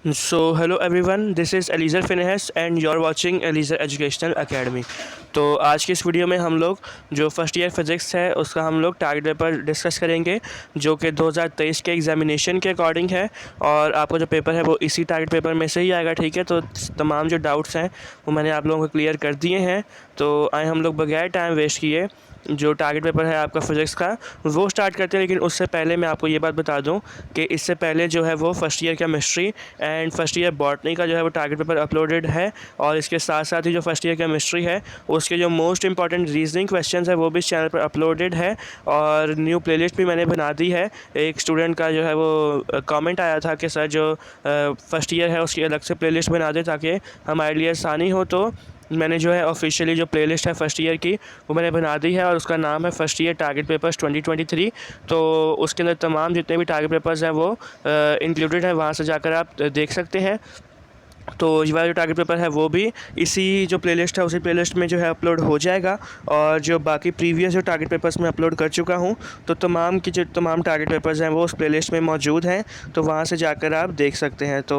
So hello everyone, this is Eliezer Finehas and you're watching Eliezer Educational Academy। तो आज की इस video में हम लोग जो फर्स्ट ईयर फिज़िक्स है उसका हम लोग टारगेट पेपर डिस्कस करेंगे जो कि 2023 के एग्जामिनेशन के अकॉर्डिंग है। और आपका जो पेपर है वो इसी टारगेट पेपर में से ही आएगा, ठीक है। तो तमाम जो डाउट्स हैं वो मैंने आप लोगों को क्लियर कर दिए हैं। तो आए हम लोग बगैर टाइम वेस्ट किए जो टारगेट पेपर है आपका फ़िज़िक्स का वो स्टार्ट करते हैं। लेकिन उससे पहले मैं आपको ये बात बता दूं कि इससे पहले जो है वो first year chemistry and first year botany का जो है वो टारगेट पेपर अपलोडेड है। और इसके साथ साथ ही जो फर्स्ट ईयर केमिस्ट्री है उसके जो मोस्ट इंपॉर्टेंट रीजनिंग क्वेश्चन है वो भी इस चैनल पर अपलोडेड है। और न्यू प्लेलिस्ट भी मैंने बना दी है। एक स्टूडेंट का जो है वो कमेंट आया था कि सर जो फर्स्ट ईयर है उसकी अलग से प्लेलिस्ट बना दे ताकि हमारे लिए आसानी हो। तो मैंने जो है ऑफिशियली जो प्लेलिस्ट है फर्स्ट ईयर की वो मैंने बना दी है और उसका नाम है फर्स्ट ईयर टारगेट पेपर्स 2023। तो उसके अंदर तमाम जितने भी टारगेट पेपर्स हैं वो इंक्लूडेड है, वहाँ से जाकर आप देख सकते हैं। तो ये वाला जो टारगेट पेपर है वो भी इसी जो प्लेलिस्ट है उसी प्लेलिस्ट में जो है अपलोड हो जाएगा। और जो बाकी प्रीवियस जो टारगेट पेपर्स मैं अपलोड कर चुका हूँ तो तमाम की जो तमाम टारगेट पेपर्स हैं वो उस प्लेलिस्ट में मौजूद हैं, तो वहाँ से जाकर आप देख सकते हैं। तो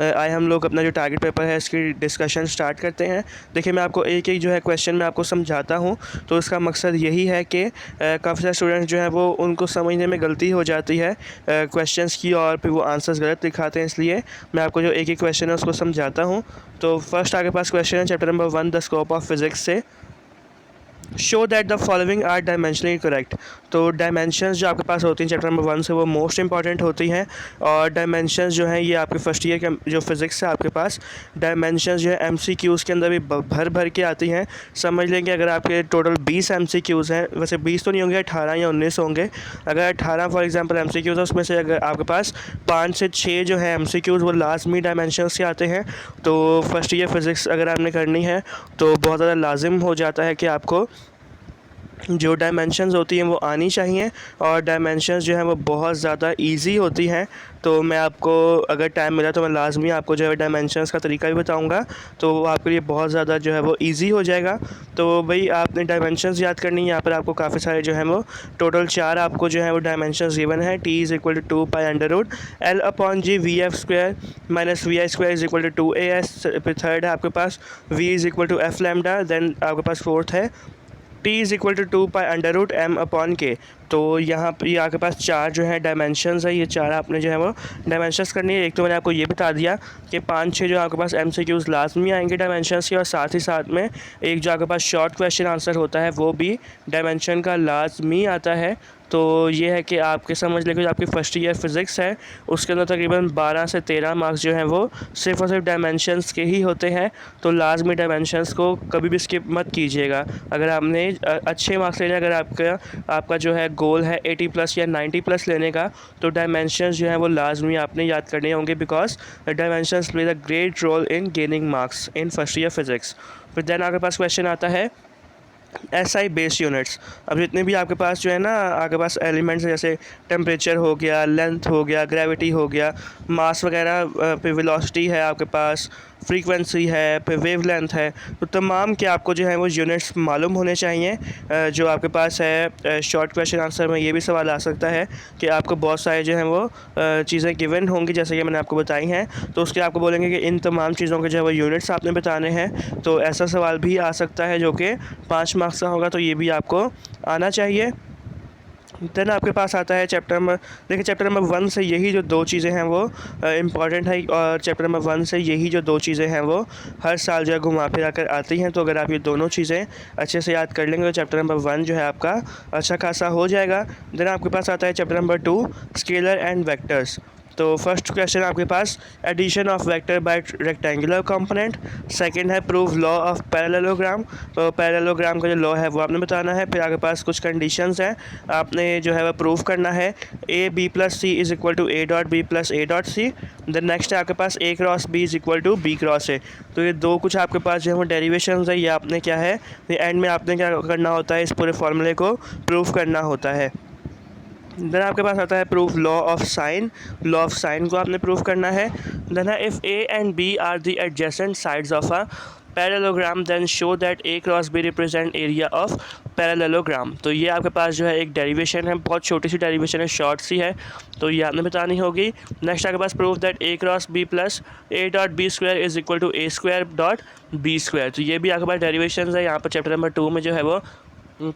आए हम लोग अपना जो टारगेट पेपर है इसकी डिस्कशन स्टार्ट करते हैं। देखिए मैं आपको एक एक जो है क्वेश्चन मैं आपको समझाता हूँ। तो इसका मकसद यही है कि काफ़ी सारे स्टूडेंट्स जो हैं वो उनको समझने में गलती हो जाती है क्वेश्चंस की और फिर वो आंसर्स गलत दिखाते हैं। इसलिए मैं आपको जो एक एक क्वेश्चन है उसको समझाता हूँ। तो फर्स्ट आपके पास क्वेश्चन है chapter number 1 the scope of physics से। Show that the following are dimensionally correct. तो डायमेंशंस जो आपके पास होती हैं चैप्टर नंबर 1 से वो मोस्ट इंपॉर्टेंट होती हैं। और डायमेंशंस जो हैं ये आपके फर्स्ट ईयर के जो फिज़िक्स है आपके पास डायमेंशंस जो है एमसीक्यूज़ के अंदर भी भर भर के आती हैं। समझ लेंगे अगर आपके टोटल 20 एमसीक्यूज़ हैं, वैसे 20 तो नहीं होंगे, 18 या 19 होंगे। अगर 18 फॉर एग्जांपल एमसीक्यूज़ है उसमें से अगर आपके पास 5 से 6 जो है एमसीक्यूज़ वो लाजमी डायमेंशंस से आते हैं। तो फर्स्ट ईयर फिज़िक्स अगर आपने करनी है तो बहुत ज़्यादा लाजिम हो जाता है कि आपको जो डायमेंशंस होती हैं वो आनी चाहिए। और डायमेंशंस जो हैं वो बहुत ज़्यादा इजी होती हैं। तो मैं आपको अगर टाइम मिला तो मैं लाजमी आपको जो है डायमेंशंस का तरीका भी बताऊंगा, तो आपके लिए बहुत ज़्यादा जो है वो इजी हो जाएगा। तो भाई आपने डायमेंशंस याद करनी है। यहाँ पर आपको काफ़ी सारे जो है वो टोटल 4 आपको जो है वो डायमेंशंस गिवन है। T is equal to 2 pi under root l upon g v f square minus v i square is equal to 2 a s. फिर थर्ड है आपके पास v is equal to f lambda. Then आपके पास fourth है t is equal to 2 pi under root m upon k. तो यहाँ पर ये आपके पास 4 जो है डायमेंशंस है, ये 4 आपने जो है वो डायमेंशंस करनी है। एक तो मैंने आपको ये बता दिया कि 5-6 जो आपके पास एमसीक्यूज़ लाजमी आएंगे डायमेंशंस के, और साथ ही साथ में एक जो आपके पास शॉर्ट क्वेश्चन आंसर होता है वो भी डायमेंशन का लाजमी आता है। तो ये है कि आपके समझ लें कि जो आपकी फ़र्स्ट ईयर फिज़िक्स है उसके अंदर तकरीबन 12 से 13 मार्क्स जो हैं वो सिर्फ़ और सिर्फ डायमेंशंस के ही होते हैं। तो लाजमी डायमेंशंस को कभी भी स्किप मत कीजिएगा। अगर आपने अच्छे मार्क्स लेने, अगर आपका जो है गोल है 80 प्लस या 90 प्लस लेने का, तो डायमेंशंस जो हैं वो लाजमी आपने याद करने होंगे, because dimensions play the great role in gaining marks in first year physics. फिर देन आपके पास क्वेश्चन आता है एसआई बेस यूनिट्स। अब जितने भी आपके पास जो है ना आपके पास एलिमेंट्स जैसे टेम्परेचर हो गया, लेंथ हो गया, ग्रेविटी हो गया, मास वगैरह, फिर वेलोसिटी है आपके पास, फ्रीक्वेंसी है, फिर वेवलेंथ है, तो तमाम के आपको जो है वो यूनिट्स मालूम होने चाहिए। जो आपके पास है शॉर्ट क्वेश्चन आंसर में ये भी सवाल आ सकता है कि आपको बहुत सारे जो हैं वो चीज़ें गिवन होंगी जैसे कि मैंने आपको बताई हैं। तो उसके आपको बोलेंगे कि इन तमाम चीज़ों के जो है वो यूनिट्स आपने बताने हैं। तो ऐसा सवाल भी आ सकता है जो कि 5 मार्क्स का होगा, तो ये भी आपको आना चाहिए। देन आपके पास आता है चैप्टर नंबर, देखिए चैप्टर नंबर 1 से यही जो 2 चीज़ें हैं वो इम्पॉर्टेंट है। और चैप्टर नंबर 1 से यही जो 2 चीज़ें हैं वो हर साल जो है घुमा फिरा कर आती हैं। तो अगर आप ये दोनों चीज़ें अच्छे से याद कर लेंगे तो चैप्टर नंबर 1 जो है आपका अच्छा खासा हो जाएगा। देन आपके पास आता है chapter number 2 scalar and vectors. तो फर्स्ट क्वेश्चन आपके पास addition of vector by rectangular component. Second है प्रूव लॉ ऑफ पैरेललोग्राम। तो पैरेललोग्राम का जो लॉ है वो आपने बताना है। फिर आपके पास कुछ कंडीशंस हैं, आपने जो है वो प्रूव करना है। A b plus c is equal to a dot b plus a dot c. Then next है आपके पास a cross b is equal to b cross a. तो ये 2 कुछ आपके पास जो है वो डेरिवेशंस है, ये आपने क्या है एंड में आपने क्या करना होता है, इस पूरे फार्मूले को प्रूव करना होता है। देन आपके पास आता है proof law of sine. Law of sine को आपने प्रूफ करना है। देन है if A and B are the adjacent sides of a parallelogram then show that A cross B represent area of parallelogram. तो ये आपके पास जो है एक डेरिवेशन है, बहुत छोटी सी डेरिवेशन है, शॉर्ट सी है, तो ये आपने बतानी होगी। नेक्स्ट आपके पास proof that A cross b plus a dot b square is equal to a square dot b square. तो ये भी आपके पास डेरिवेशन है। यहाँ पर चैप्टर नंबर 2 में जो है वो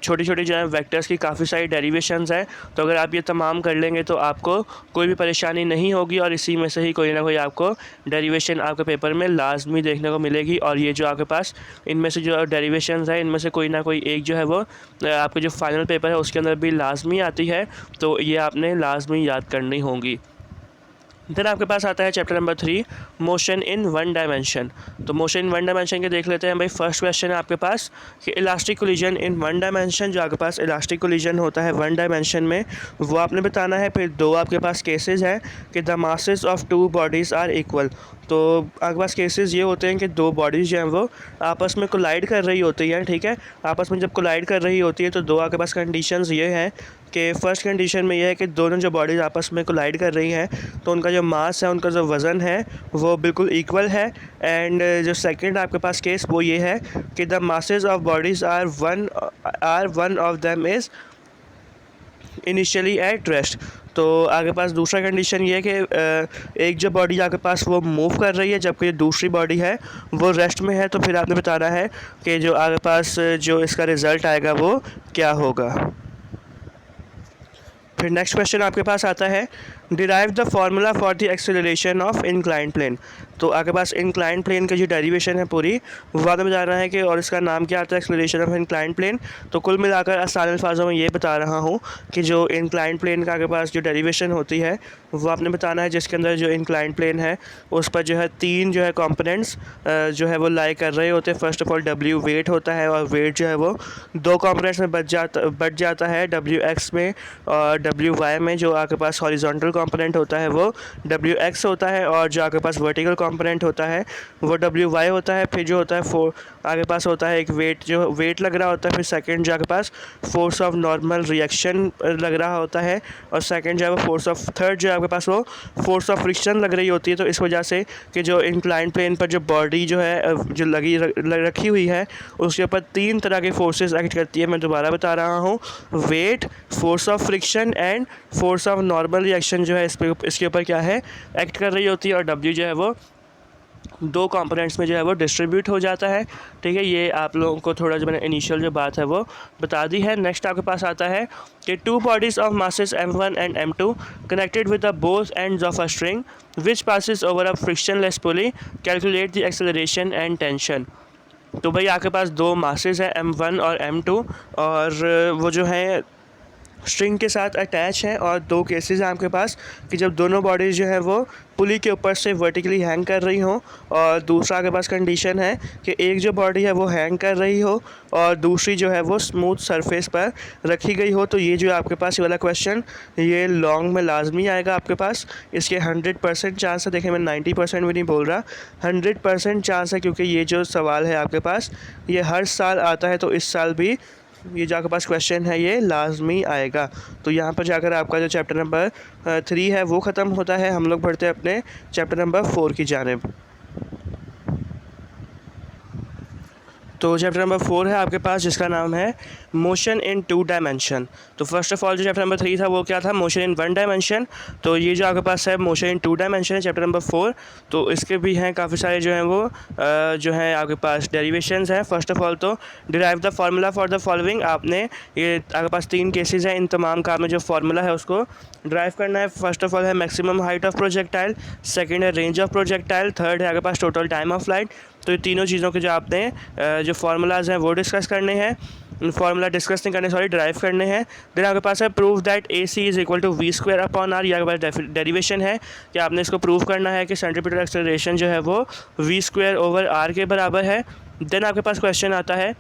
छोटी छोटी जो है वेक्टर्स की काफ़ी सारी डेरिवेशंस हैं। तो अगर आप ये तमाम कर लेंगे तो आपको कोई भी परेशानी नहीं होगी और इसी में से ही कोई ना कोई आपको डेरिवेशन आपके पेपर में लाजमी देखने को मिलेगी। और ये जो आपके पास इनमें से जो डेरिवेशंस है इनमें से कोई ना कोई एक जो है वो आपके जो फाइनल पेपर है उसके अंदर भी लाजमी आती है, तो ये आपने लाजमी याद करनी होंगी। देन आपके पास आता है chapter number 3 motion in one dimension. तो मोशन इन वन डायमेंशन के देख लेते हैं भाई। फर्स्ट क्वेश्चन है आपके पास कि elastic collision in one dimension. जो आपके पास इलास्टिक कोलिजन होता है वन डायमेंशन में वो आपने बताना है। फिर दो आपके पास केसेस हैं कि the masses of two bodies are equal. तो आपके पास केसेस ये होते हैं कि दो बॉडीज़ जो हैं वो आपस में कोलाइड कर रही होती हैं, ठीक है। आपस में जब कोलाइड कर रही होती है तो दो आपके पास कंडीशंस ये हैं कि फ़र्स्ट कंडीशन में ये है कि दोनों जो बॉडीज़ आपस में कोलाइड कर रही हैं तो उनका जो मास है, उनका जो वज़न है वो बिल्कुल इक्वल है। एंड जो सेकंड आपके पास केस वो ये है कि the masses of bodies are one of them is initially at rest. तो आपके पास दूसरा कंडीशन ये है कि एक जो बॉडी आपके पास वो मूव कर रही है जबकि दूसरी बॉडी है वो रेस्ट में है। तो फिर आपने बताना है कि जो आपके पास जो इसका रिज़ल्ट आएगा वो क्या होगा। फिर नेक्स्ट क्वेश्चन आपके पास आता है derive the formula for the acceleration of inclined plane. तो आपके पास इंक्लाइंड प्लेन की जो डेरिवेशन है पूरी वो आपने बताना है कि और इसका नाम क्या आता है, एक्सेलरेशन ऑफ इंक्लाइंड प्लेन। तो कुल मिलाकर आसान अल्फाजों में ये बता रहा हूँ कि जो इंक्लाइंड प्लेन का आपके पास जो डेरिवेशन होती है वो आपने बताना है, जिसके अंदर जो इंक्लाइंड प्लेन है उस पर जो है तीन जो है कंपोनेंट्स जो है वो लाई कर रहे होते हैं। First of all W weight होता है और वेट जो है वो दो कंपोनेंट्स में बच जाता है, डब्ल्यू एक्स में और डब्ल्यू वाई में। जो आपके पास हॉरिजॉन्टल कंपोनेंट होता है वो डब्ल्यू एक्स होता है और जो आपके पास वर्टिकल कंपोनेंट होता है वो डब्ल्यू वाई होता है। फिर जो होता है आपके पास होता है एक वेट, जो वेट लग रहा होता है। फिर सेकंड जो आपके पास फोर्स ऑफ नॉर्मल रिएक्शन लग रहा होता है और सेकंड जो है वो फोर्स ऑफ थर्ड जो है आपके पास वो फोर्स ऑफ फ्रिक्शन लग रही होती है। तो इस वजह से कि जो इंक्लाइंड प्लेन पर जो बॉडी जो है जो रखी हुई है उसके ऊपर तीन तरह के फोर्सेस एक्ट करती है। मैं दोबारा बता रहा हूँ, weight, force of friction and force of normal reaction जो है इसके ऊपर क्या है एक्ट कर रही होती है। और डब्ल्यू जो है वो दो कंपोनेंट्स में जो है वो डिस्ट्रीब्यूट हो जाता है, ठीक है। ये आप लोगों को थोड़ा जो मैंने इनिशियल जो बात है वो बता दी है। नेक्स्ट आपके पास आता है कि to bodies of masses m1 and m2 connected with the both ends of a string which passes over a frictionless pulley, calculate the acceleration and tension. तो भाई आपके पास दो मासेस हैं m1 और m2 और वो जो है स्ट्रिंग के साथ अटैच है। और दो केसेस हैं आपके पास कि जब दोनों बॉडीज़ जो है वो पुली के ऊपर से वर्टिकली हैंग कर रही हो और दूसरा आपके पास कंडीशन है कि एक जो बॉडी है वो हैंग कर रही हो और दूसरी जो है वो स्मूथ सरफेस पर रखी गई हो। तो ये जो आपके पास ये वाला क्वेश्चन ये लॉन्ग में लाजमी आएगा आपके पास। इसके 100% चांस है, देखिए मैं 90% भी नहीं बोल रहा, 100% चांस है, क्योंकि ये जो सवाल है आपके पास ये हर साल आता है। तो इस साल भी ये जो आपके पास क्वेश्चन है ये लाजमी आएगा। तो यहाँ पर जाकर आपका जो चैप्टर नंबर 3 है वो ख़त्म होता है। हम लोग बढ़ते हैं अपने चैप्टर नंबर 4 की जानिब। तो चैप्टर नंबर 4 है आपके पास जिसका नाम है मोशन इन टू डायमेंशन। तो फर्स्ट ऑफ ऑल जो चैप्टर नंबर 3 था वो क्या था, मोशन इन वन डायमेंशन। तो ये जो आपके पास है मोशन इन टू डायमेंशन है चैप्टर नंबर 4। तो इसके भी हैं काफ़ी सारे जो हैं वो जो हैं आपके पास डेरिवेशंस हैं। फर्स्ट ऑफ ऑल तो derive the formula for the following, आपने ये आपके पास तीन केसेस हैं, इन तमाम का में जो फार्मूला है उसको ड्राइव करना है। फर्स्ट ऑफ ऑल है maximum height of projectile, second है रेंज ऑफ प्रोजेक्टाइल, थर्ड है आपके पास टोटल टाइम ऑफ फ्लाइट। तो ये तीनों चीज़ों के जो आपने जो फार्मूलाज हैं वो डिस्कस करने हैं, फार्मूला डिस्कस नहीं करने सॉरी ड्राइव करने हैं। देन आपके पास है prove that A C is equal to V square upon R. ये आपके पास डेरिवेशन है कि आपने इसको प्रूव करना है कि सेंट्रीपिटल एक्सेलरेशन जो है वो वी स्क्वायर ओवर आर के बराबर है। देन आपके पास क्वेश्चन आता है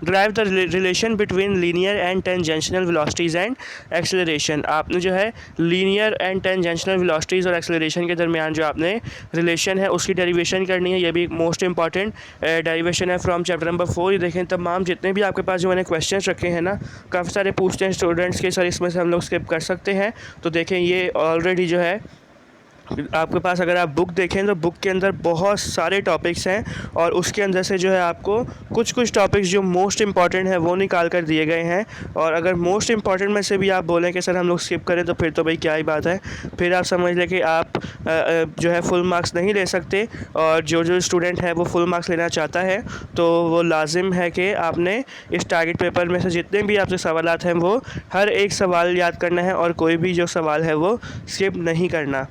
derive the relation between linear and tangential velocities and acceleration. आपने जो है लीनियर एंड टेंजेंशनल वेलोसिटीज़ और एक्सेलरेशन के दरमियान जो आपने रिलेशन है उसकी डेरिवेशन करनी है। ये भी एक मोस्ट इंपॉर्टेंट डेरिवेशन है फ्रॉम चैप्टर नंबर 4। ये देखें तमाम जितने भी आपके पास जो मैंने क्वेश्चन रखे हैं ना, काफ़ी सारे पूछते हैं स्टूडेंट्स के, सर इसमें से हम लोग स्किप कर सकते हैं। तो देखें ये ऑलरेडी जो है आपके पास, अगर आप बुक देखें तो बुक के अंदर बहुत सारे टॉपिक्स हैं और उसके अंदर से जो है आपको कुछ टॉपिक्स जो मोस्ट इंपॉर्टेंट है वो निकाल कर दिए गए हैं। और अगर मोस्ट इंपॉर्टेंट में से भी आप बोलें कि सर हम लोग स्किप करें तो फिर तो भाई क्या ही बात है, फिर आप समझ लें कि आप जो है फुल मार्क्स नहीं ले सकते। और जो स्टूडेंट है वो फुल मार्क्स लेना चाहता है तो वो लाजिम है कि आपने इस टारगेट पेपर में से जितने भी आपसे सवालात हैं वो हर एक सवाल याद करना है और कोई भी जो सवाल है वो स्किप नहीं करना।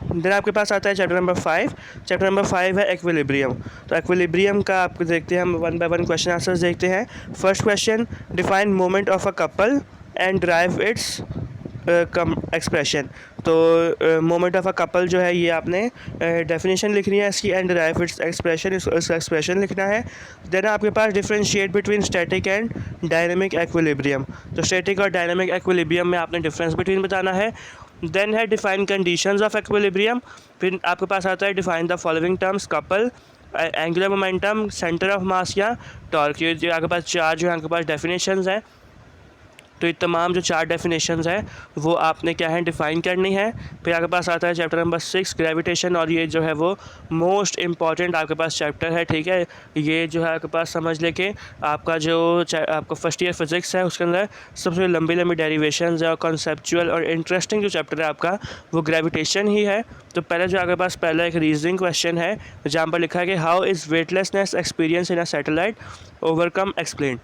देन आपके पास आता है चैप्टर नंबर 5। चैप्टर नंबर 5 है एक्विलिब्रियम। तो एक्विलिब्रियम का आपको देखते हैं हम, one by one question answers देखते हैं। First question, define moment of a couple and derive its expression. तो मोमेंट ऑफ अ कपल जो है ये आपने डेफिनेशन लिखनी है इसकी, एंड ड्राइव इट्स एक्सप्रेशन, इसका एक्सप्रेशन लिखना है। देन आपके पास differentiate between static and dynamic equilibrium. तो स्टैटिक और डायनेमिक एक्विलिब्रियम में आपने डिफरेंस बिटवीन बताना है। देन है डिफाइन कंडीशंस ऑफ एक्विलिब्रियम। फिर आपके पास आता है define the following terms, couple, angular momentum, centre of mass या टॉर्क। ये जो आपके पास चार जो है आपके पास डेफिनेशंस हैं। तो ये तमाम जो चार डेफिनेशंस हैं वो आपने क्या है डिफ़ाइन करनी है। फिर आपके पास आता है चैप्टर नंबर 6 ग्रेविटेशन, और ये जो है वो मोस्ट इम्पॉर्टेंट आपके पास चैप्टर है, ठीक है। ये जो है आपके पास समझ लेके आपका जो आपका फर्स्ट ईयर फिज़िक्स है उसके अंदर सबसे लंबी डेरिवेशंस है और कॉन्सेप्चुअल और इंटरेस्टिंग जो चैप्टर है आपका वो ग्रेविटेशन ही है। तो पहले जो आपके पास पहला एक रीजनिंग क्वेश्चन है जहाँ पर लिखा है कि how is weightlessness experience in a satellite overcome explain.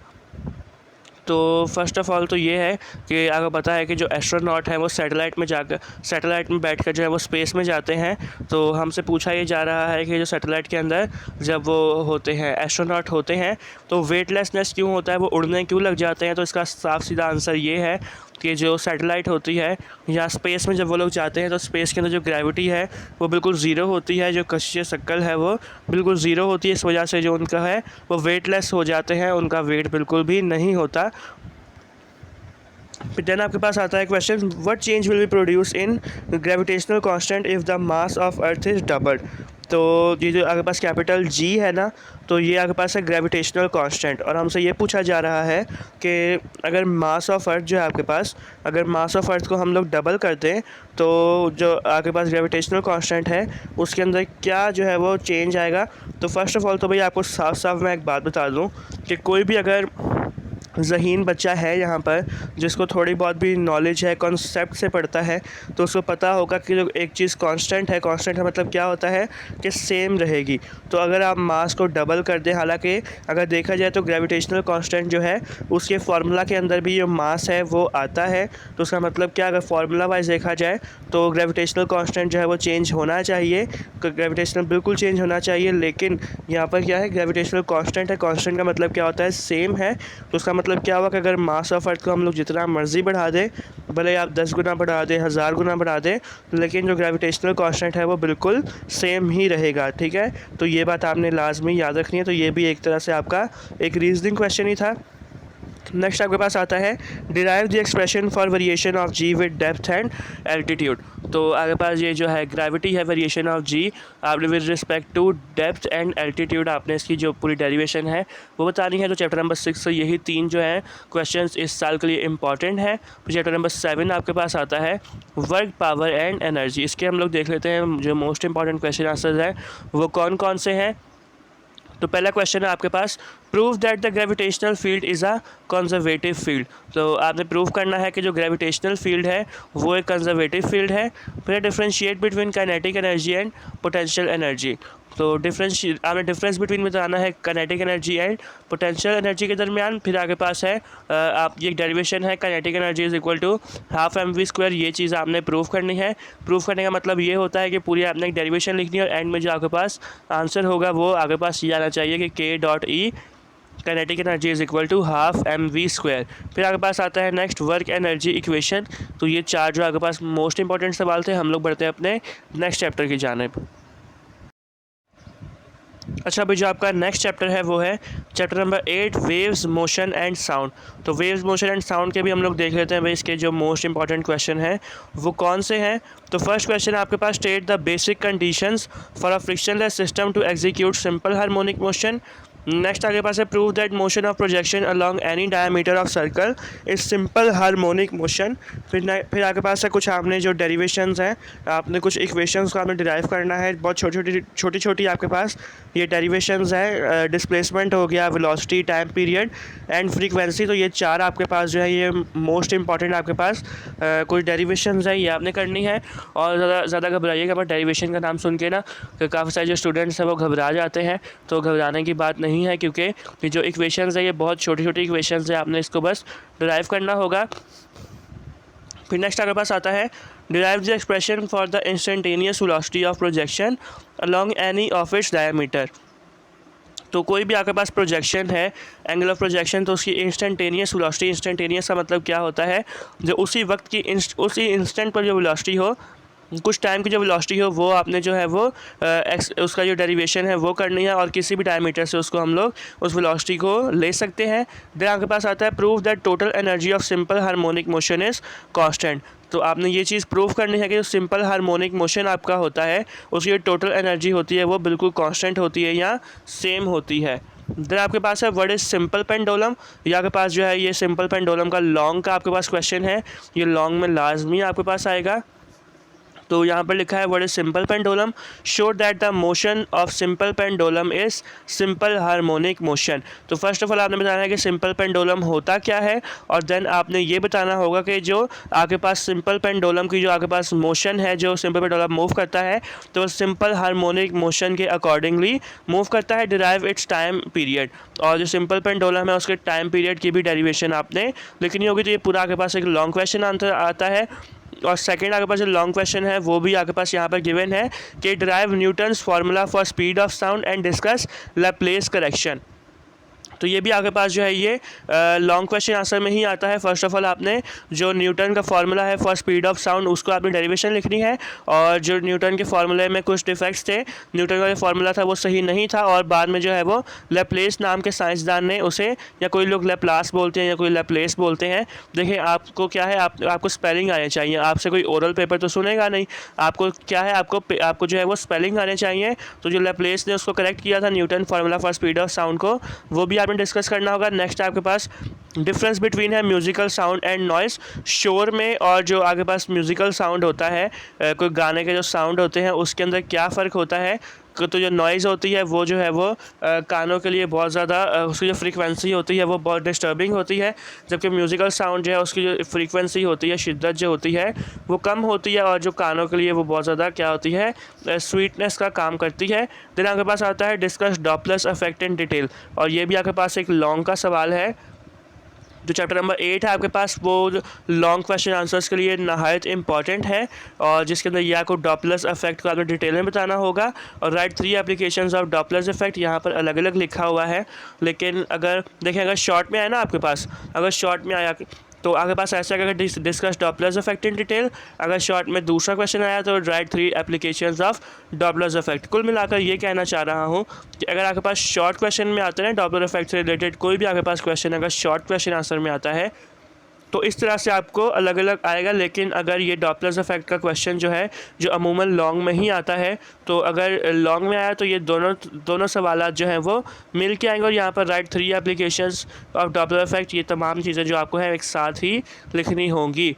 तो फर्स्ट ऑफ़ ऑल तो ये है कि आपको पता है कि जो एस्ट्रोनॉट हैं वो सैटेलाइट में बैठकर जो है वो स्पेस में जाते हैं। तो हमसे पूछा ये जा रहा है कि जो सैटेलाइट के अंदर जब वो होते हैं एस्ट्रोनॉट होते हैं तो वेटलेसनेस क्यों होता है, वो उड़ने क्यों लग जाते हैं। तो इसका साफ सीधा आंसर ये है कि जो सैटेलाइट होती है या स्पेस में जब वो लोग जाते हैं तो स्पेस के अंदर जो ग्रेविटी है वो बिल्कुल ज़ीरो होती है, जो कशिश शक्ल है वो बिल्कुल ज़ीरो होती है। इस वजह से जो उनका है वो वेटलेस हो जाते हैं, उनका वेट बिल्कुल भी नहीं होता। फिर देन आपके पास आता है question, what change will be produce in gravitational constant if the mass of earth is doubled. तो ये जो आपके पास कैपिटल जी है ना, तो ये आपके पास है ग्रेविटेशनल कांस्टेंट, और हमसे ये पूछा जा रहा है कि अगर मास ऑफ अर्थ जो है आपके पास, अगर मास ऑफ अर्थ को हम लोग डबल कर दें तो जो आपके पास ग्रेविटेशनल कांस्टेंट है उसके अंदर क्या जो है वो चेंज आएगा। तो फर्स्ट ऑफ़ ऑल तो भाई आपको साफ साफ मैं एक बात बता दूँ कि कोई भी अगर ज़हीन बच्चा है यहाँ पर जिसको थोड़ी बहुत भी नॉलेज है, कॉन्सेप्ट से पढ़ता है, तो उसको पता होगा कि जो एक चीज़ कांस्टेंट है, कांस्टेंट का मतलब क्या होता है कि सेम रहेगी। तो अगर आप मास को डबल कर दें, हालांकि अगर देखा जाए तो ग्रेविटेशनल कांस्टेंट जो है उसके फार्मूला के अंदर भी जो मास है वो आता है। तो उसका मतलब क्या, अगर फार्मूला वाइज देखा जाए तो ग्रेविटेशनल कांस्टेंट जो है वो चेंज होना चाहिए, ग्रेविटेशनल बिल्कुल चेंज होना चाहिए। लेकिन यहाँ पर क्या है, ग्रेविटेशनल कांस्टेंट है, कांस्टेंट का मतलब क्या होता है, सेम है। तो उसका मतलब क्या हुआ कि अगर मास ऑफ अर्थ को हम लोग जितना मर्ज़ी बढ़ा दें, भले आप 10 गुना बढ़ा दें, 1000 गुना बढ़ा दें, लेकिन जो ग्रेविटेशनल कांस्टेंट है वो बिल्कुल सेम ही रहेगा, ठीक है। तो ये बात आपने लाजमी याद रखनी है। तो ये भी एक तरह से आपका एक रीजनिंग क्वेश्चन ही था। नेक्स्ट आपके पास आता है derive the expression for variation of G with depth and altitude. तो आपके पास ये जो है ग्रेविटी है, वेरिएशन ऑफ जी, आपने with respect to depth and altitude आपने इसकी जो पूरी डेरिवेशन है वो बतानी है। तो चैप्टर नंबर 6 से यही तीन जो है क्वेश्चंस इस साल के लिए इंपॉर्टेंट है। तो चैप्टर नंबर 7 आपके पास आता है वर्क, पावर एंड एनर्जी। इसके हम लोग देख लेते हैं जो मोस्ट इंपॉर्टेंट क्वेश्चन आंसर्स हैं वो कौन कौन से हैं। तो पहला क्वेश्चन है आपके पास, prove that the gravitational field is a conservative field. तो आपने प्रूव करना है कि जो ग्रेविटेशनल फील्ड है वो एक कंजर्वेटिव फील्ड है। फिर differentiate between kinetic energy and potential energy. तो आपने डिफरेंस बिटवीन बताना है kinetic energy and potential energy के दरमियान। फिर आपके पास है आप ये डेरिवेशन है kinetic energy is equal to half mv²। ये चीज़ आपने प्रूव करनी है। प्रूव करने का मतलब ये होता है कि पूरी आपने एक डेरिवेशन लिखनी है और एंड में जो आपके पास आंसर होगा वो आपके पास ये आना चाहिए कि k.E kinetic energy is equal to half mv²। फिर आपके पास आता है नेक्स्ट वर्क एनर्जी इक्वेशन। तो ये चार जो आपके पास मोस्ट इंपॉर्टेंट सवाल थे। हम लोग बढ़ते हैं अपने नेक्स्ट चैप्टर की जानिब। अच्छा, अभी जो आपका नेक्स्ट चैप्टर है वो है chapter number 8, waves, motion and sound. तो वेव्स, मोशन एंड साउंड के भी हम लोग देख लेते हैं भाई इसके जो मोस्ट इंपॉर्टेंट क्वेश्चन है वो कौन से हैं। तो फर्स्ट क्वेश्चन आपके पास, state the basic conditions for a frictionless system to execute simple harmonic motion. Next आगे पास है, prove that motion of projection along any diameter of circle is simple harmonic motion. फिर आगे पास है कुछ आपने जो डेरिवेशंस हैं, आपने कुछ इक्वेशंस को आपने डिराइव करना है। बहुत छोटी छोटी आपके पास ये डेरिवेशंस है, डिस्प्लेसमेंट हो गया, velocity, time period and frequency. तो ये चार आपके पास जो है ये मोस्ट इंपॉर्टेंट आपके पास कुछ डेरिवेशंस है, ये आपने करनी है। और ज़्यादा घबराइएगा बट डेरिवेशन का नाम सुन के ना काफ़ी सारे जो स्टूडेंट्स हैं वो घबरा जाते हैं, तो घबराने की बात नहीं है, क्योंकि ये जो इक्वेशंस है ये बहुत छोटी छोटी इक्वेशंस है, आपने इसको बस डिराइव करना होगा। फिर नेक्स्ट आपके पास आता है, derive the expression for the instantaneous velocity of projection along any of its diameter. तो कोई भी आपके पास प्रोजेक्शन है, एंगल ऑफ प्रोजेक्शन, तो उसकी इंस्टेंटेनियस वेलोसिटी, इंस्टेंटेनियस का मतलब क्या होता है, जो उसी वक्त की उसी इंस्टेंट पर जो वेलोसिटी हो, कुछ टाइम की जो वेलोसिटी हो, वो आपने जो है वो उसका जो डेरिवेशन है वो करनी है, और किसी भी डायमीटर से उसको हम लोग उस वेलोसिटी को ले सकते हैं। देन आपके पास आता है, prove that total energy of simple harmonic motion is constant. तो आपने ये चीज़ प्रूव करनी है कि जो सिंपल हार्मोनिक मोशन आपका होता है उसकी जो टोटल एनर्जी होती है वो बिल्कुल कांस्टेंट होती है या सेम होती है। देन आपके पास है, व्हाट इज़ सिंपल पेंडुलम। या आपके पास जो है ये सिंपल पेंडुलम का लॉन्ग का आपके पास क्वेश्चन है, ये लॉन्ग में लाजमी आपके पास आएगा। तो यहाँ पर लिखा है, what is simple pendulum, show that the motion of simple pendulum is simple harmonic motion. तो फर्स्ट ऑफ ऑल आपने बताना है कि सिंपल पेंडुलम होता क्या है, और देन आपने ये बताना होगा कि जो आपके पास सिंपल पेंडुलम की जो आपके पास मोशन है, जो सिंपल पेंडुलम मूव करता है तो वो सिंपल हार्मोनिक मोशन के अकॉर्डिंगली मूव करता है। डिराइव इट्स टाइम पीरियड, और जो सिंपल पेंडुलम है उसके टाइम पीरियड की भी डेरिवेशन आपने लिखनी होगी। तो ये पूरा आपके पास एक लॉन्ग क्वेश्चन आंसर आता है। और सेकंड आपके पास जो लॉन्ग क्वेश्चन है वो भी आपके पास यहाँ पर गिवन है कि derive Newton's formula for speed of sound and discuss Laplace correction. तो ये भी आपके पास जो है ये लॉन्ग क्वेश्चन आंसर में ही आता है। फर्स्ट ऑफ ऑल आपने जो न्यूटन का फार्मूला है फॉर स्पीड ऑफ साउंड उसको आपने डेरिवेशन लिखनी है, और जो न्यूटन के फार्मूले में कुछ डिफेक्ट्स थे, न्यूटन का जो फार्मूला था वो सही नहीं था, और बाद में जो है वो लैप्लेस नाम के साइंसदान ने उसे, या कोई लोग लैप्लास बोलते हैं या कोई लैप्लेस बोलते हैं। देखिए आपको क्या है, आपको स्पेलिंग आने चाहिए, आपसे कोई ओरल पेपर तो सुनेगा नहीं, आपको क्या है, आपको जो है वो स्पेलिंग आने चाहिए। तो जो लैप्लेस ने उसको करेक्ट किया था Newton formula for speed of sound को, वो भी आपने डिस्कस करना होगा। नेक्स्ट आपके पास डिफरेंस बिटवीन है म्यूजिकल साउंड एंड नॉइस। शोर में और जो आपके पास म्यूजिकल साउंड होता है, कोई गाने के जो साउंड होते हैं उसके अंदर क्या फ़र्क होता है। तो जो नॉइज़ होती है वो जो है वो कानों के लिए बहुत ज़्यादा, उसकी जो फ्रीक्वेंसी होती है वो बहुत डिस्टर्बिंग होती है, जबकि म्यूज़िकल साउंड जो है उसकी जो फ्रीक्वेंसी होती है, शिद्दत जो होती है वो कम होती है, और जो कानों के लिए वो बहुत ज़्यादा क्या होती है, स्वीटनेस का काम करती है। देन आपके पास आता है, discuss Doppler effect in detail, और ये भी आपके पास एक लॉन्ग का सवाल है। जो चैप्टर नंबर 8 है आपके पास वो लॉन्ग क्वेश्चन आंसर्स के लिए नहायत इंपॉर्टेंट है, और जिसके अंदर यह आपको डॉपलर इफेक्ट को आपको डिटेल में बताना होगा। और right 3 applications of Doppler effect, यहाँ पर अलग अलग लिखा हुआ है, लेकिन अगर देखें अगर शॉर्ट में आया ना आपके पास, अगर शॉर्ट में आया तो आपके पास ऐसा अगर discuss Doppler effect in detail, अगर शॉर्ट में दूसरा क्वेश्चन आया तो right 3 applications of Doppler effect. कुल मिलाकर ये कहना चाह रहा हूँ कि अगर आपके पास शॉर्ट क्वेश्चन में आते हैं डॉपलर इफेक्ट से रिलेटेड कोई भी आपके पास क्वेश्चन अगर शॉर्ट क्वेश्चन आंसर में आता है तो इस तरह से आपको अलग अलग आएगा। लेकिन अगर ये डॉपलर इफेक्ट का क्वेश्चन जो है जो अमूमन लॉन्ग में ही आता है, तो अगर लॉन्ग में आया तो ये दोनों सवाल जो हैं वो मिल के आएंगे, और यहाँ पर right 3 applications of Doppler effect, ये तमाम चीज़ें जो आपको है एक साथ ही लिखनी होंगी।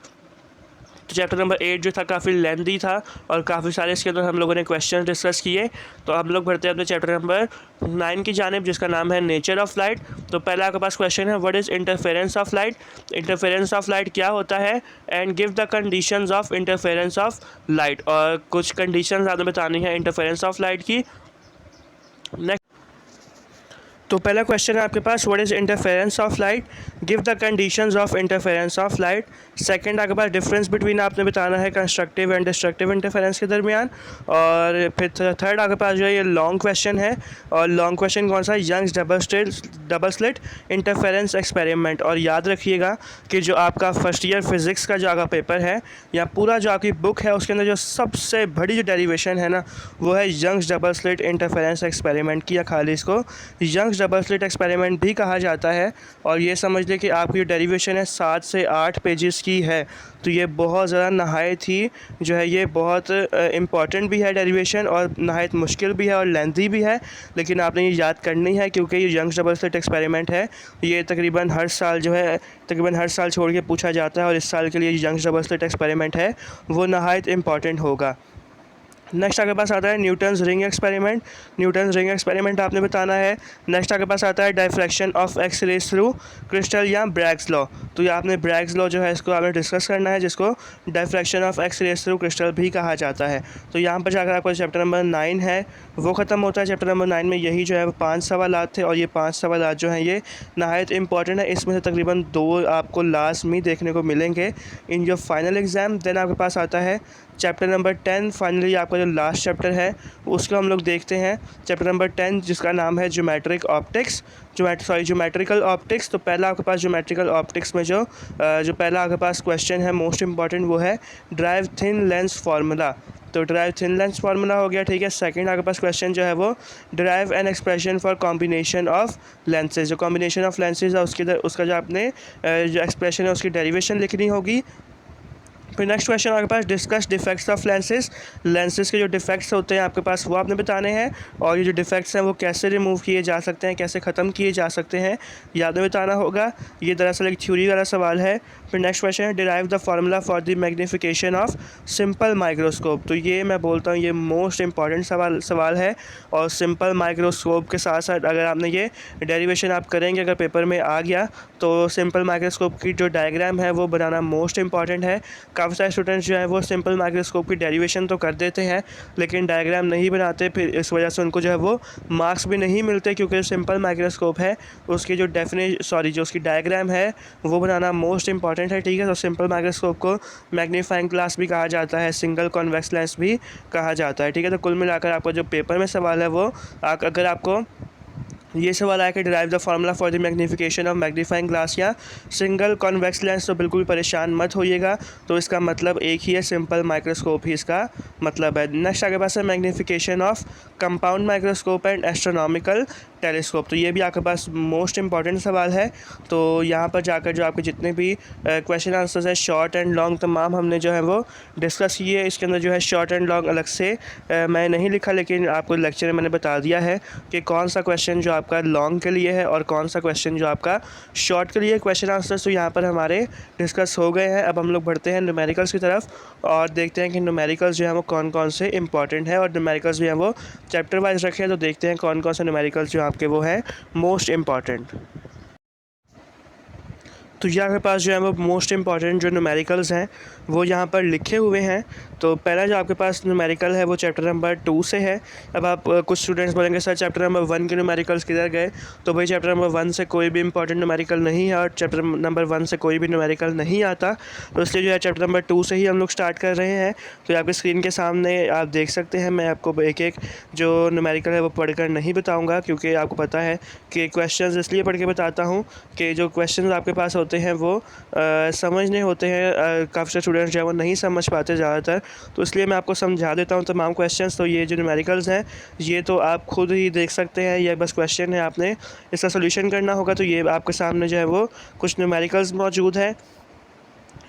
तो चैप्टर नंबर 8 जो था काफ़ी लेंथी था, और काफ़ी सारे इसके अंदर हम लोगों ने क्वेश्चन डिस्कस किए। तो हम लोग बढ़ते हैं अपने चैप्टर नंबर 9 की जानिब, जिसका नाम है नेचर ऑफ लाइट। तो पहला आपके पास क्वेश्चन है, what is interference of light. Interference of light क्या होता है, and give the conditions of interference of light, और कुछ कंडीशंस आपने बतानी है इंटरफेरेंस ऑफ लाइट की। तो पहला क्वेश्चन है आपके पास, what is interference of light, give the conditions of interference of light. Second आपके पास डिफरेंस बिटवीन आपने बताना है कंस्ट्रक्टिव एंड डिस्ट्रक्टिव इंटरफेरेंस के दरमियान। और फिर थर्ड आपके पास जो है ये लॉन्ग क्वेश्चन है, और लॉन्ग क्वेश्चन कौन सा है, Young's double slit interference experiment. और याद रखिएगा कि जो आपका फर्स्ट ईयर फिज़िक्स का जो आपका पेपर है या पूरा जो आपकी बुक है उसके अंदर जो सबसे बड़ी जो डेरिवेशन है ना वो है Young's double slit interference experiment की, या खाली इसको यंग्स डबल स्लिट एक्सपेरिमेंट भी कहा जाता है। और ये समझ लें कि आपकी डेरिवेशन है 7 से 8 पेजेस की है, तो ये बहुत ज़्यादा नहायत ही जो है ये बहुत इम्पॉर्टेंट भी है डेरिवेशन, और नहायत मुश्किल भी है और लेंथी भी है, लेकिन आपने ये याद करनी है क्योंकि ये यंग्स डबल स्लिट एक्सपेरिमेंट है। ये तकरीबन हर साल जो है छोड़ के पूछा जाता है, और इस साल के लिए यंग्स डबल स्लिट एक्सपेरिमेंट है वो नहायत इम्पॉर्टेंट होगा। नेक्स्ट आपके पास आता है Newton's ring experiment. Newton's ring experiment आपने बताना है। नेक्स्ट आपके पास आता है diffraction of X rays through crystal या ब्रैग्स लॉ। तो ये आपने ब्रैग्स लॉ जो है इसको आपने डिस्कस करना है, जिसको diffraction of X rays through crystal भी कहा जाता है। तो यहाँ पर जाकर आपका चैप्टर नंबर 9 है वो ख़त्म होता है। चैप्टर नंबर 9 में यही जो है 5 सवालात थे, और ये 5 सवालात जो हैं ये नहायत इंपॉर्टेंट है। इसमें से तकरीबन 2 आपको लास्ट में देखने को मिलेंगे in your final exam. Then आपके पास आता है चैप्टर नंबर 10, फाइनली आपका जो लास्ट चैप्टर है उसको हम लोग देखते हैं। चैप्टर नंबर 10 जिसका नाम है ज्योमेट्रिक ऑप्टिक्स, ज्योमेट्रिकल ऑप्टिक्स। तो पहला आपके पास ज्योमेट्रिकल ऑप्टिक्स में जो पहला आपके पास क्वेश्चन है मोस्ट इंपॉर्टेंट वो है ड्राइव थिन लेंस फार्मूला। तो ड्राइव थिन लेंस फार्मूला हो गया, ठीक है। सेकंड आपके पास क्वेश्चन जो है वो drive an expression for combination of lenses. जो कॉम्बिनेशन ऑफ लेंसेज है उसका जो आपने जो एक्सप्रेशन है उसकी डेरिवेशन लिखनी होगी। फिर नेक्स्ट क्वेश्चन आपके पास डिस्कस डिफेक्ट्स ऑफ लेंसेज के जो डिफेक्ट्स होते हैं आपके पास वो आपने बताने हैं, और ये जो डिफेक्ट्स हैं वो कैसे रिमूव किए जा सकते हैं, कैसे ख़त्म किए जा सकते हैं, ये आपने बताना होगा। ये दरअसल एक थ्योरी वाला सवाल है। फिर नेक्स्ट क्वेश्चन है derive the formula for the magnification of simple microscope. तो ये मैं बोलता हूँ ये मोस्ट इंपॉर्टेंट सवाल है, और सिंपल माइक्रोस्कोप के साथ साथ अगर आपने ये डेरिवेशन आप करेंगे अगर पेपर में आ गया तो सिंपल माइक्रोस्कोप की जो डायग्राम है वो बनाना मोस्ट इंपॉर्टेंट है। काफ़ी सारे स्टूडेंट्स जो है वो सिंपल माइक्रोस्कोप की डेरिवेशन तो कर देते हैं लेकिन डायग्राम नहीं बनाते, फिर इस वजह से उनको जो है वो मार्क्स भी नहीं मिलते, क्योंकि जो सिंपल माइक्रोस्कोप है उसकी जो जो उसकी डायग्राम है वो बनाना मोस्ट इंपॉर्टेंट है, ठीक है। तो सिंपल माइक्रोस्कोप को मैग्नीफाइंग ग्लास भी कहा जाता है, सिंगल कॉन्वेक्स लेंस भी कहा जाता है, ठीक है। तो कुल मिलाकर आपका जो पेपर में सवाल है वो अगर आपको ये सवाल आया कि derive the formula for the magnification of magnifying glass या सिंगल कॉन्वेक्स लेंस, तो बिल्कुल परेशान मत होइएगा। तो इसका मतलब एक ही है, सिंपल माइक्रोस्कोप ही इसका मतलब है। नेक्स्ट आगे पास है magnification of compound microscope and astronomical telescope. तो ये भी आपके पास मोस्ट इंपॉर्टेंट सवाल है। तो यहाँ पर जाकर जो आपके जितने भी क्वेश्चन आंसर्स है शॉर्ट एंड लॉन्ग तमाम हमने जो है वो डिस्कस किए। इसके अंदर जो है शॉर्ट एंड लॉन्ग अलग से मैं नहीं लिखा, लेकिन आपको लेक्चर में मैंने बता दिया है कि कौन सा क्वेश्चन जो आपका लॉन्ग के लिए है और कौन सा क्वेश्चन जो आपका शॉर्ट के लिए। क्वेश्चन आंसर्स तो यहाँ पर हमारे डिस्कस हो गए हैं। अब हम लोग बढ़ते हैं न्यूमेरिकल्स की तरफ और देखते हैं कि न्यूमेरिकल्स जो है वो कौन कौन से इंपॉर्टेंट है, और न्यूमेरिकल्स भी हैं वो चैप्टर वाइज रखे हैं। तो देखते हैं कौन कौन से न्यूमेरिकल्स जो आपके वो हैं मोस्ट इम्पॉर्टेंट। तो यहाँ के पास जो है वो मोस्ट इंपॉर्टेंट जो न्यूमेरिकल्स हैं वो यहाँ पर लिखे हुए हैं। तो पहला जो आपके पास न्यूमेरिकल है वो चैप्टर नंबर 2 से है। अब आप कुछ स्टूडेंट्स बोलेंगे सर चैप्टर नंबर 1 के न्यूमेरिकल्स किधर गए, तो भाई चैप्टर नंबर 1 से कोई भी इंपॉर्टेंट न्यूमेरिकल नहीं है और चैप्टर नंबर 1 से कोई भी न्यूमेरिकल नहीं आता, तो इसलिए जो है चैप्टर नंबर 2 से ही हम लोग स्टार्ट कर रहे हैं। तो आपके स्क्रीन के सामने आप देख सकते हैं, मैं आपको एक एक जो न्यूमेरिकल है वो पढ़कर नहीं बताऊँगा, क्योंकि आपको पता है कि क्वेश्चन इसलिए पढ़ के बताता हूँ कि जो क्वेश्चन आपके पास होते हैं वो समझने होते हैं। काफ़ी सारे स्टूडेंट्स जो है वो नहीं समझ पाते ज़्यादातर, तो इसलिए मैं आपको समझा देता हूँ तमाम क्वेश्चंस। तो ये जो न्यूमेरिकल्स हैं ये तो आप खुद ही देख सकते हैं, ये बस क्वेश्चन है, आपने इसका सोल्यूशन करना होगा। तो ये आपके सामने जो है वो कुछ न्यूमेरिकल्स मौजूद है।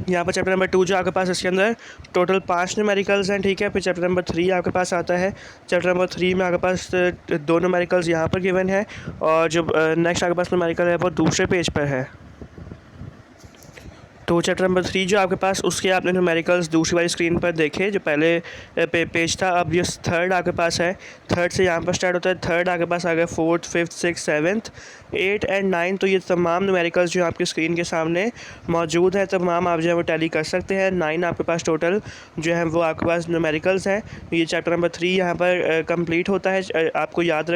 यहाँ पर चैप्टर नंबर 2 जो आपके पास इसके अंदर टोटल 5 न्यूमेरिकल्स हैं, ठीक है। फिर चैप्टर नंबर 3 आपके पास आता है। चैप्टर नंबर 3 में आपके पास 2 न्यूमेरिकल्स यहाँ पर गिवन है, और जो नेक्स्ट आपके पास न्यूमेरिकल है वो दूसरे पेज पर है। तो चैप्टर नंबर 3 जो आपके पास, उसके आपने न्यूमेरिकल्स दूसरी वाली स्क्रीन पर देखे, जो पहले पेज था। अब ये थर्ड आपके पास है, थर्ड से यहाँ पर स्टार्ट होता है। थर्ड आपके पास आ गया, fourth, fifth, six, seventh, 8 and 9। तो ये तमाम न्यूमेरिकल्स जो आपकी स्क्रीन के सामने मौजूद है, तमाम आप जो है वो टैली कर सकते हैं। 9 आपके पास टोटल जो है वो आपके पास न्यूमेरिकल्स हैं। ये चैप्टर नंबर 3 यहाँ पर कंप्लीट होता है। आपको याद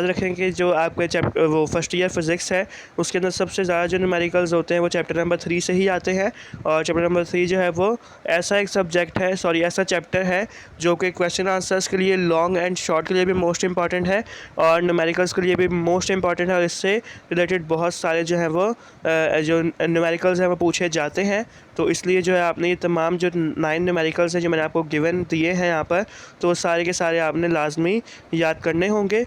रखें कि जो आपके वो फर्स्ट ईयर फिज़िक्स है, उसके अंदर सबसे ज़्यादा जो न्यूमेरिकल्स होते हैं वो चैप्टर नंबर 3 से ही आते हैं। और चैप्टर नंबर 3 जो है वो ऐसा एक सब्जेक्ट है, ऐसा चैप्टर है जो कि क्वेश्चन आंसर्स के लिए, लॉन्ग एंड शॉर्ट के लिए भी मोस्ट इंपॉर्टेंट है और न्यूमेरिकल्स के लिए भी मोस्ट इंपॉर्टेंट है। और इससे रिलेटेड बहुत सारे जो है वो जो न्यूमेरिकल्स हैं वो पूछे जाते हैं। तो इसलिए जो है आपने ये तमाम जो 9 न्यूमेरिकल्स हैं जो मैंने आपको गिवन दिए हैं यहाँ पर, तो सारे के सारे आपने लाजमी याद करने होंगे।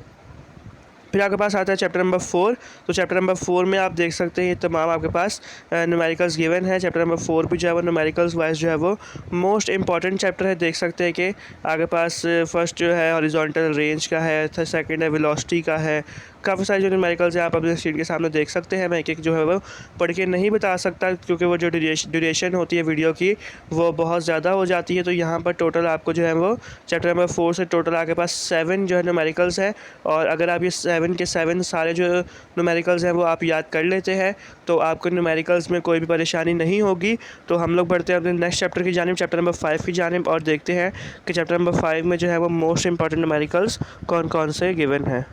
फिर आपके पास आता है चैप्टर नंबर 4। तो चैप्टर नंबर 4 में आप देख सकते हैं ये तमाम आपके पास न्यूमेरिकल्स गिवन है। चैप्टर नंबर 4 भी जो है वो न्यूमेरिकल्स वाइज जो है वो मोस्ट इंपॉर्टेंट चैप्टर है। देख सकते हैं कि आपके पास फर्स्ट जो है हॉरिजॉन्टल रेंज का है, सेकंड है वेलोसिटी का है, काफ़ी सारे जो न्यूमेरिकल्स हैं आप अपने स्क्रीन के सामने देख सकते हैं। मैं एक जो है वो पढ़ के नहीं बता सकता क्योंकि वो जो ड्यूरेशन होती है वीडियो की वो बहुत ज़्यादा हो जाती है। तो यहाँ पर टोटल आपको जो है वो चैप्टर नंबर 4 से टोटल आपके पास 7 जो है न्यूमेरिकल्स हैं। और अगर आप ये 7 के 7 सारे जो न्यूमेरिकल्स हैं वो आप याद कर लेते हैं तो आपको न्यूमेरिकल्स में कोई भी परेशानी नहीं होगी। तो हम लोग बढ़ते हैं अपने नेक्स्ट चैप्टर की जानिब, चैप्टर नंबर 5 की जानिब, और देखते हैं कि चैप्टर नंबर 5 में जो है वो मोस्ट इंपॉर्टेंट न्यूमेरिकल्स कौन कौन से गिवन हैं।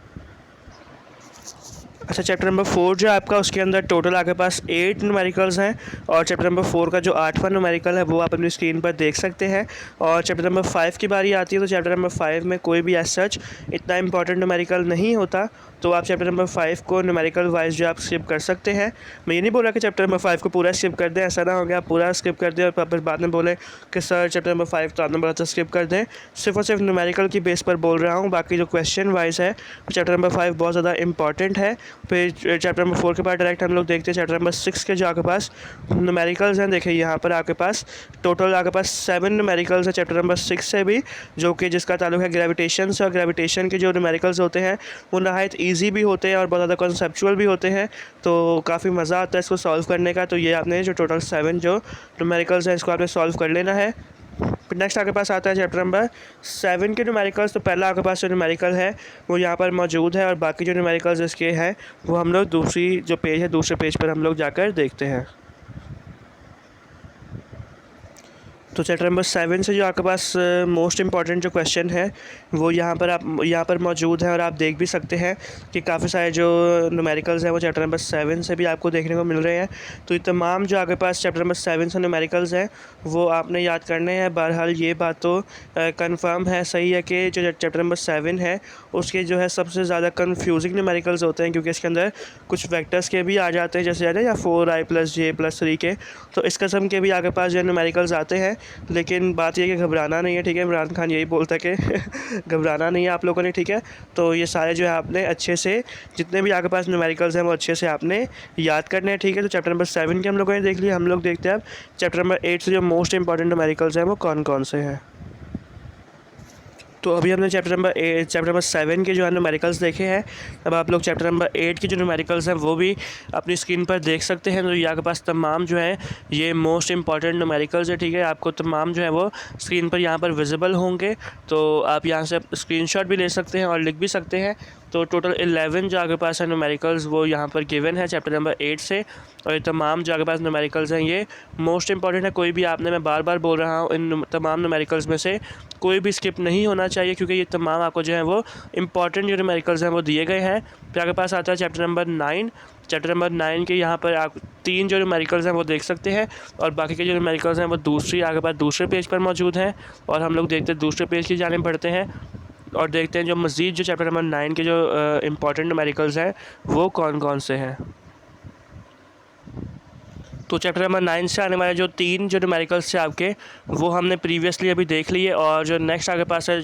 अच्छा, चैप्टर नंबर 4 जो आपका, उसके अंदर टोटल आपके पास 8 न्यूमेरिकल्स हैं। और चैप्टर नंबर 4 का जो 8वां न्यूमेरिकल है वो आप अपनी स्क्रीन पर देख सकते हैं। और चैप्टर नंबर 5 की बारी आती है तो चैप्टर नंबर 5 में कोई भी एज सच इतना इंपॉर्टेंट न्यूमेरिकल नहीं होता। तो आप चैप्टर नंबर 5 को न्यूमेरिकल वाइज जो आप स्किप कर सकते हैं। मैं ये नहीं बोल रहा कि चैप्टर नंबर 5 को पूरा स्किप कर दें, ऐसा ना हो गया आप पूरा स्किप कर दें और फिर बाद में बोलें कि सर चैप्टर नंबर 5 तो आपने बोला था स्किप कर दें। सिर्फ और सिर्फ न्यूमेरिकल की बेस पर बोल रहा हूँ, बाकी जो क्वेश्चन वाइज है चैप्टर नंबर 5 बहुत ज़्यादा इंपॉर्टेंट है। फिर चैप्टर नंबर 4 के बाद डायरेक्ट हम लोग देखते हैं चैप्टर नंबर 6 के जो आपके पास न्यूमेरिकल्स हैं। देखिए यहाँ पर आपके पास टोटल आपके पास 7 न्यूमेरिकल्स है चैप्टर नंबर 6 से भी, जो कि जिसका ताल्लुक है ग्रेविटेशन से। और ग्रेविटेशन के जो न्यूमेरिकल्स होते हैं वो नहायत ईजी भी होते हैं और बहुत ज़्यादा कॉन्सेप्चुअल भी होते हैं। तो काफ़ी मज़ा आता है इसको सॉल्व करने का। तो ये आपने जो टोटल 7 जो न्यूमेरिकल्स हैं इसको आपने सॉल्व कर लेना है। फिर नेक्स्ट आपके पास आता है चैप्टर नंबर 7 के न्यूमेरिकल्स। तो पहला आपके पास जो न्यूमेरिकल है वो यहाँ पर मौजूद है और बाकी जो न्यूमेरिकल्स इसके हैं वो हम लोग दूसरी जो पेज है दूसरे पेज पर हम लोग जाकर देखते हैं। तो चैप्टर नंबर 7 से जो आपके पास मोस्ट इंपॉर्टेंट जो क्वेश्चन है वो यहाँ पर मौजूद है और आप देख भी सकते हैं कि काफ़ी सारे जो न्यूमेरिकल्स हैं वो चैप्टर नंबर 7 से भी आपको देखने को मिल रहे हैं। तो ये तमाम जो आपके पास चैप्टर नंबर 7 से न्यूमेरिकल्स हैं वो आपने याद करने हैं। बहरहाल ये बात तो कंफर्म है, सही है कि जो चैप्टर नंबर 7 है उसके जो है सबसे ज़्यादा कन्फ्यूजिंग न्यूमेरिकल्स होते हैं क्योंकि इसके अंदर कुछ वेक्टर्स के भी आ जाते हैं, जैसे या 4i + j + 3 के। तो इस किस्म के भी आपके पास जो न्यूमेरिकल्स आते हैं। लेकिन बात यह है कि घबराना नहीं है, ठीक है। इमरान खान यही बोलता है कि घबराना नहीं है आप लोगों ने, ठीक है। तो ये सारे जो है आपने अच्छे से जितने भी आपके पास न्यूमेरिकल्स हैं वो अच्छे से आपने याद करने हैं, ठीक है। तो चैप्टर नंबर 7 के हम लोगों ने देख लिया। हम लोग देखते हैं अब चैप्टर नंबर 8 से जो मोस्ट इंपॉर्टेंट न्यूमेरिकल्स हैं वो कौन कौन से हैं। तो अभी हमने चैप्टर नंबर 7 के जो है न्यूमेरिकल्स देखे हैं। अब आप लोग चैप्टर नंबर 8 के जो न्यूमेरिकल्स हैं वो भी अपनी स्क्रीन पर देख सकते हैं। तो यहाँ के पास तमाम जो है ये मोस्ट इंपॉर्टेंट न्यूमेरिकल्स है, ठीक है। आपको तमाम जो है वो स्क्रीन पर यहाँ पर विजिबल होंगे। तो आप यहाँ से स्क्रीनशॉट भी ले सकते हैं और लिख भी सकते हैं। तो टोटल 11 जो आपके पास है न्यूमेरिकल्स वो यहाँ पर गिवन है चैप्टर नंबर 8 से। और ये तमाम जो आपके पास न्यूमेरिकल्स हैं ये मोस्ट इंपॉर्टेंट है। कोई भी आपने, मैं बार बार बोल रहा हूँ, इन तमाम न्यूमेरिकल्स में से कोई भी स्किप नहीं होना चाहिए क्योंकि ये तमाम आपको जो है वो इंपॉर्टेंट जो न्यूमेरिकल्स हैं वो दिए गए हैं। फिर आपके पास आता है चैप्टर नंबर 9। चैप्टर नंबर 9 के यहाँ पर आप 3 जो न्यूमेरिकल्स हैं वो देख सकते हैं और बाकी के जो न्यूमेरिकल्स हैं वो आपके पास दूसरे पेज पर मौजूद हैं। और हम लोग देखते हैं दूसरे पेज की जानिब बढ़ते हैं और देखते हैं जो मज़ीद जो चैप्टर नंबर 9 के जो इंपॉर्टेंट न्यूमेरिकल्स हैं वो कौन कौन से हैं। तो चैप्टर नंबर 9 से आने वाले जो 3 जो न्यूमेरिकल्स थे आपके वो हमने प्रीवियसली अभी देख लिए। और जो नेक्स्ट आपके पास है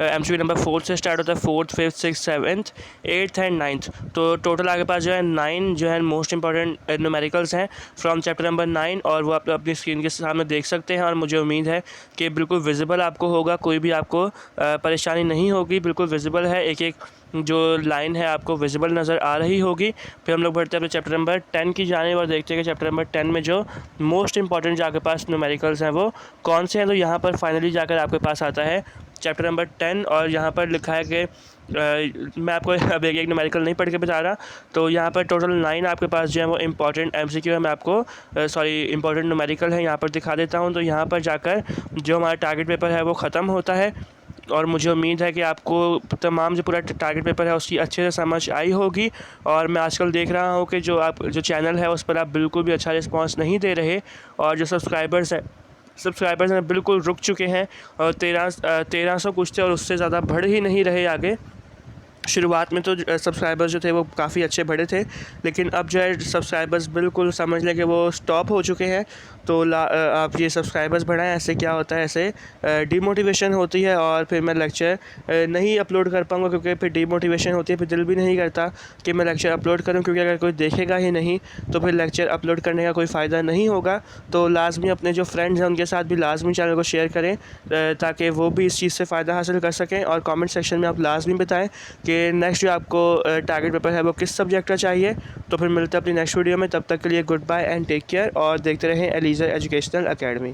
MCQ नंबर 4 से स्टार्ट होता है, 4th, 5th, 6th, 7th, 8th and 9th। तो टोटल आपके पास जो है 9 जो है मोस्ट इंपॉर्टेंट न्यूमेरिकल्स हैं फ्रॉम चैप्टर नंबर 9 और वो आप अपनी स्क्रीन के सामने देख सकते हैं। और मुझे उम्मीद है कि बिल्कुल विजिबल आपको होगा, कोई भी आपको परेशानी नहीं होगी, बिल्कुल विजिबल है। एक एक जो लाइन है आपको विजिबल नज़र आ रही होगी। फिर हम लोग बढ़ते हैं अपने चैप्टर नंबर 10 की जाने और देखते हैं कि चैप्टर नंबर 10 में जो मोस्ट इंपॉर्टेंट जो आपके पास न्यूमेरिकल्स हैं वो कौन से हैं। तो यहाँ पर फाइनली जाकर आपके पास आता है चैप्टर नंबर 10 और यहाँ पर लिखा है कि मैं आपको अब एक न्यूमेरिकल नहीं पढ़ के बता रहा। तो यहाँ पर टोटल 9 आपके पास जो है वो इंपॉर्टेंट MCQ है। मैं आपको इंपॉर्टेंट न्यूमेरिकल है यहाँ पर दिखा देता हूँ। तो यहाँ पर जाकर जो हमारा टारगेट पेपर है वो ख़त्म होता है और मुझे उम्मीद है कि आपको तमाम जो पूरा टारगेट पेपर है उसकी अच्छे से समझ आई होगी। और मैं आजकल देख रहा हूँ कि जो चैनल है उस पर आप बिल्कुल भी अच्छा रिस्पांस नहीं दे रहे और जो सब्सक्राइबर्स हैं बिल्कुल रुक चुके हैं और 1300 कुछ थे और उससे ज़्यादा बढ़ ही नहीं रहे आगे। शुरुआत में तो सब्सक्राइबर्स जो थे वो काफ़ी अच्छे बढ़े थे, लेकिन अब जो है सब्सक्राइबर्स बिल्कुल समझ लें कि वो स्टॉप हो चुके हैं। तो आप ये सब्सक्राइबर्स बढ़ाएं। ऐसे क्या होता है, ऐसे डीमोटिवेशन होती है और फिर मैं लेक्चर नहीं अपलोड कर पाऊँगा, क्योंकि फिर डीमोटिवेशन होती है। फिर दिल भी नहीं करता कि मैं लेक्चर अपलोड करूँ, क्योंकि अगर कोई देखेगा ही नहीं तो फिर लेक्चर अपलोड करने का कोई फ़ायदा नहीं होगा। तो लाजमी अपने जो फ्रेंड्स हैं उनके साथ भी लाजमी चैनल को शेयर करें ताकि वो भी इस चीज़ से फ़ायदा हासिल कर सकें। और कमेंट सेक्शन में आप लाजमी बताएं कि नेक्स्ट जो आपको टारगेट पेपर है वो किस सब्जेक्ट का चाहिए। तो फिर मिलते हैं अपनी नेक्स्ट वीडियो में। तब तक के लिए good bye and take care और देखते रहें एलिज़ा एजुकेशनल एकेडमी।